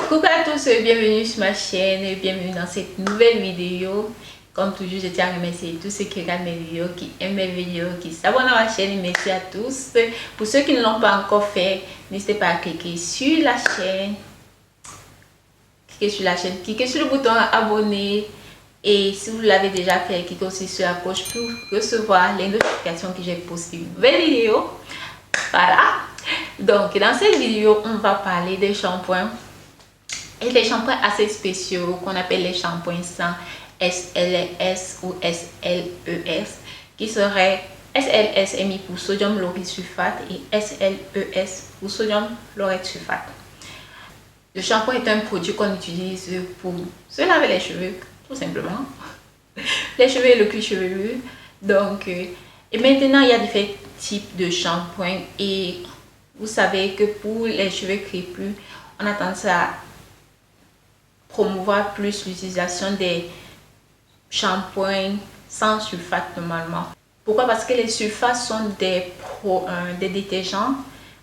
Coucou à tous, bienvenue sur ma chaîne et bienvenue dans cette nouvelle vidéo. Comme toujours, je tiens à remercier tous ceux qui regardent mes vidéos, qui aiment mes vidéos, qui s'abonnent à ma chaîne. Merci à tous. Pour ceux qui ne l'ont pas encore fait, n'hésitez pas à cliquer sur la chaîne. Cliquez sur le bouton abonner. Et si vous l'avez déjà fait, cliquez aussi sur la cloche pour recevoir les notifications que j'ai postées une nouvelle vidéo. Voilà. Donc, dans cette vidéo, on va parler des shampoings. Et les shampoings assez spéciaux qu'on appelle les shampoings sans SLS ou SLES, qui seraient SLS est mis pour sodium lauryl sulfate et SLES pour sodium laureth sulfate. Le shampoing est un produit qu'on utilise pour se laver les cheveux, tout simplement. Les cheveux et le cuir chevelu. Donc, et maintenant, il y a différents types de shampoings. Et vous savez que pour les cheveux crépus, on a tendance à promouvoir plus l'utilisation des shampoings sans sulfate normalement. Pourquoi? Parce que les sulfates sont des détergents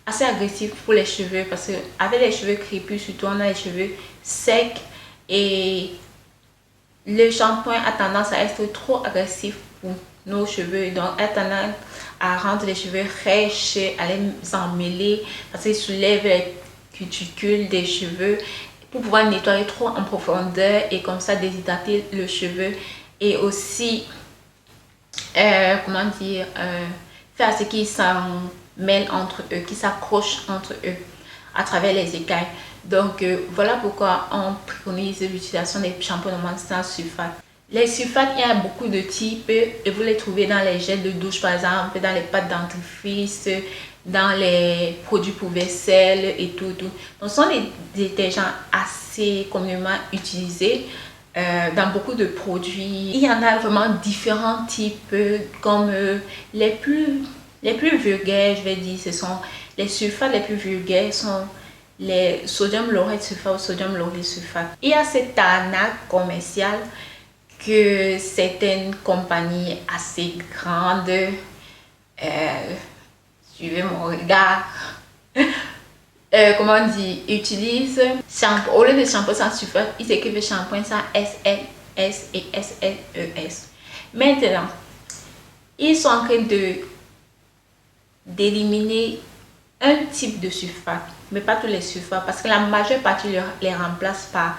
assez agressifs pour les cheveux, parce que avec les cheveux crépus, surtout on a les cheveux secs et le shampoing a tendance à être trop agressif pour nos cheveux, donc a tendance à rendre les cheveux rêches, à les emmêler parce qu'il soulève les cuticules des cheveux pour pouvoir nettoyer trop en profondeur et comme ça déshydrater le cheveu et aussi comment dire, faire ce qui s'en mêle entre eux, qui s'accrochent entre eux à travers les écailles. Donc voilà pourquoi on préconise l'utilisation des shampoings normalement sans sulfate. Les sulfates, il y a beaucoup de types et vous les trouvez dans les gels de douche par exemple, dans les pâtes dentifrice, dans les produits pour vaisselle et tout. Donc ce sont des détergents assez communément utilisés dans beaucoup de produits. Il y en a vraiment différents types, comme les plus vulgaires, je vais dire, ce sont les sulfates les plus vulgaires sont les sodium laureth sulfate ou sodium lauryl sulfate. Il y a cette arnaque commerciale que certaines compagnies assez grandes, suivez mon regard, comment on dit, utilisent au lieu de shampoing sans sulfate, ils écrivent shampoing sans SLS et SLES. Maintenant, ils sont en train d'éliminer un type de sulfate, mais pas tous les sulfates, parce que la majeure partie les remplace par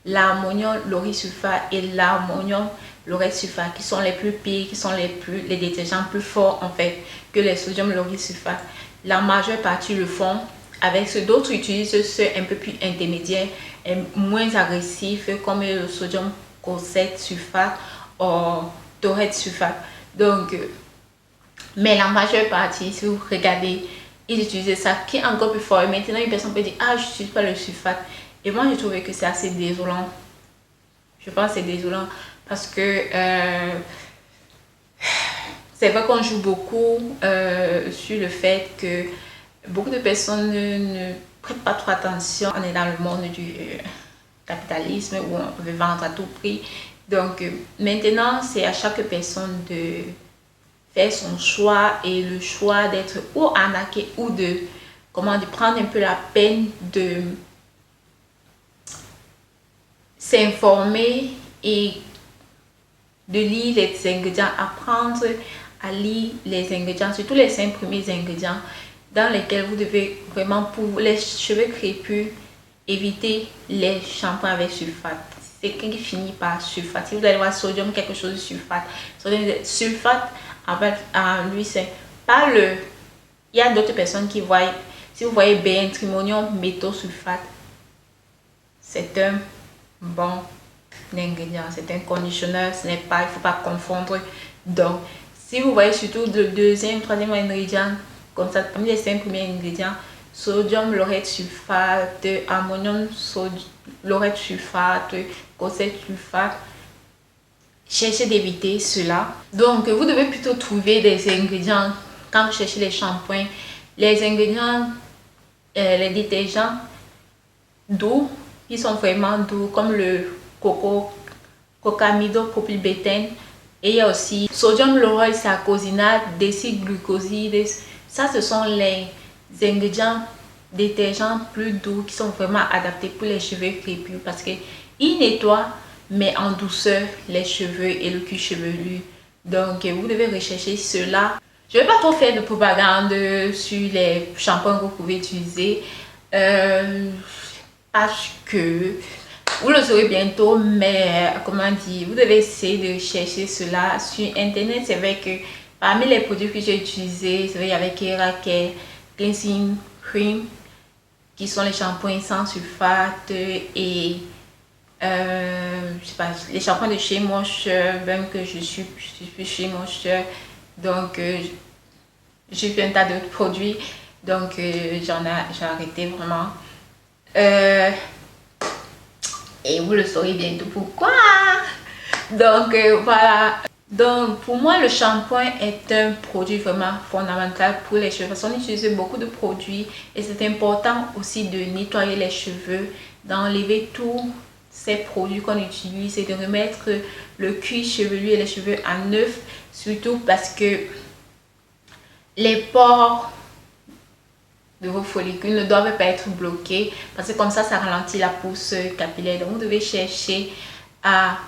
l'ammonium lauryl sulfate et l'ammonium laureth sulfate, qui sont les plus pires, qui sont les détergents plus forts en fait que les sodium lauryl sulfate. La majeure partie le font avec ceux d'autres utilisent ceux un peu plus intermédiaires et moins agressifs comme le sodium laureth sulfate ou taureth sulfate. Donc mais la majeure partie, si vous regardez, ils utilisent ça qui est encore plus fort. Et maintenant une personne peut dire ah, je n'utilise pas le sulfate. Et moi, j'ai trouvé que c'est assez désolant. Je pense que c'est désolant parce que c'est vrai qu'on joue beaucoup sur le fait que beaucoup de personnes ne prêtent pas trop attention. On est dans le monde du capitalisme où on veut vendre à tout prix. Donc maintenant, c'est à chaque personne de faire son choix et le choix d'être ou arnaqué ou de prendre un peu la peine de s'informer et de lire les ingrédients, apprendre à lire les ingrédients, surtout les 5 premiers ingrédients dans lesquels vous devez vraiment, pour les cheveux crépus, éviter les shampoings avec sulfate. C'est qui finit par sulfate. Si vous allez voir sodium, quelque chose de sulfate. Sulfate, en lui, c'est pas le... Il y a d'autres personnes qui voient, si vous voyez benzimonium méthosulfate, c'est un bon ingrédient, c'est un conditionneur, ce n'est pas, il ne faut pas confondre. Donc si vous voyez surtout le deuxième, troisième ingrédient comme ça, parmi les 5 premiers ingrédients, sodium laureth sulfate, ammonium laureth sulfate, taureth sulfate, cherchez d'éviter cela. Donc vous devez plutôt trouver des ingrédients quand vous cherchez les shampoings, les ingrédients, les détergents doux, qui sont vraiment doux, comme le cocamidopropylbétène, et il y a aussi sodium lauryl sarcosinate, déciglucoside. Ça, ce sont les ingrédients détergents plus doux qui sont vraiment adaptés pour les cheveux crépus parce que ils nettoient mais en douceur les cheveux et le cuir chevelu. Donc vous devez rechercher cela. Je ne vais pas trop faire de propagande sur les shampoings que vous pouvez utiliser parce que vous le saurez bientôt, mais comment dire, vous devez essayer de chercher cela sur internet. C'est vrai que parmi les produits que j'ai utilisés, c'est vrai, il y avait Keracare Cleansing Cream qui sont les shampoings sans sulfate et je sais pas, les shampoings de chez Moisture, même que je suis plus chez Moisture, donc j'ai fait un tas d'autres produits, donc j'ai arrêté vraiment et vous le saurez bientôt pourquoi. Donc voilà. Donc pour moi le shampoing est un produit vraiment fondamental pour les cheveux parce qu'on utilise beaucoup de produits et c'est important aussi de nettoyer les cheveux, d'enlever tous ces produits qu'on utilise et de remettre le cuir chevelu et les cheveux à neuf, surtout parce que les pores de vos follicules ne doivent pas être bloqués parce que comme ça ralentit la pousse capillaire. Donc vous devez chercher à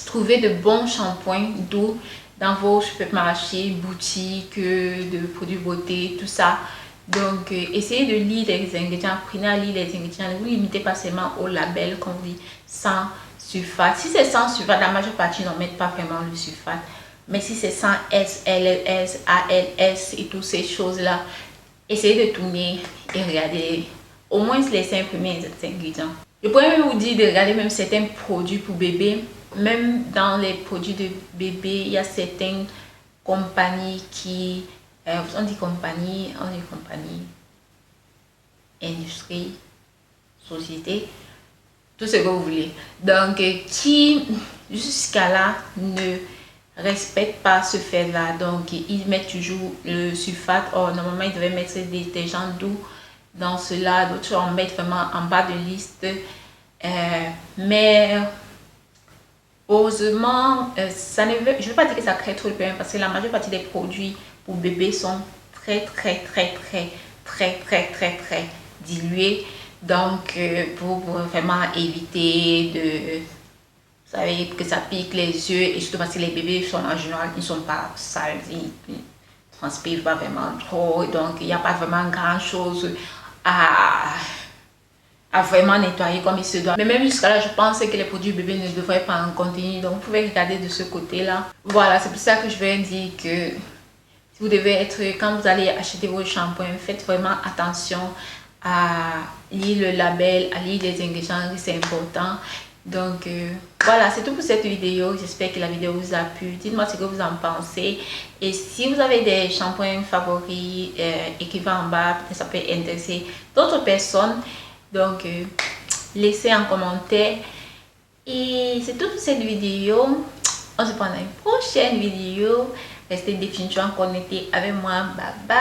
trouver de bons shampoings doux dans vos supermarchés, boutiques, de produits beauté, tout ça. Donc essayez de lire les ingrédients, apprenez à lire les ingrédients, ne vous limitez pas seulement au label qu'on dit sans sulfate. Si c'est sans sulfate, la majeure partie n'en mettent pas vraiment le sulfate. Mais si c'est sans S, LLS, ALS et toutes ces choses-là, essayez de tourner et regarder au moins les 5 premiers ingrédients. Je pourrais même vous dire de regarder même certains produits pour bébé. Même dans les produits de bébé, il y a certaines compagnies qui... on dit compagnie, industrie, société, tout ce que vous voulez. Donc, qui jusqu'à là ne respectent pas ce fait-là. Donc, ils mettent toujours le sulfate. Or, normalement, ils devaient mettre des détergents doux dans cela. D'autres en mettent vraiment en bas de liste. Mais heureusement, ça ne veut, je ne veux pas dire que ça crée trop de problèmes parce que la majeure partie des produits pour bébés sont très dilués. Donc, pour vraiment éviter de... Vous savez que ça pique les yeux et surtout parce que les bébés sont en général, ils ne sont pas sales, ils ne transpirent pas vraiment trop. Donc, il n'y a pas vraiment grand chose à vraiment nettoyer comme il se doit. Mais même jusqu'à là, je pense que les produits bébés ne devraient pas en contenir. Donc, vous pouvez regarder de ce côté-là. Voilà, c'est pour ça que je vais dire que si vous devez être, quand vous allez acheter vos shampoings, faites vraiment attention à lire le label, à lire les ingrédients, c'est important. Donc, voilà, c'est tout pour cette vidéo. J'espère que la vidéo vous a plu. Dites-moi ce que vous en pensez. Et si vous avez des shampoings favoris, écrivez en bas. Peut-être ça peut intéresser d'autres personnes. Donc, laissez un commentaire. Et c'est tout pour cette vidéo. On se prend dans une prochaine vidéo. Restez définitivement connectés avec moi. Bye bye.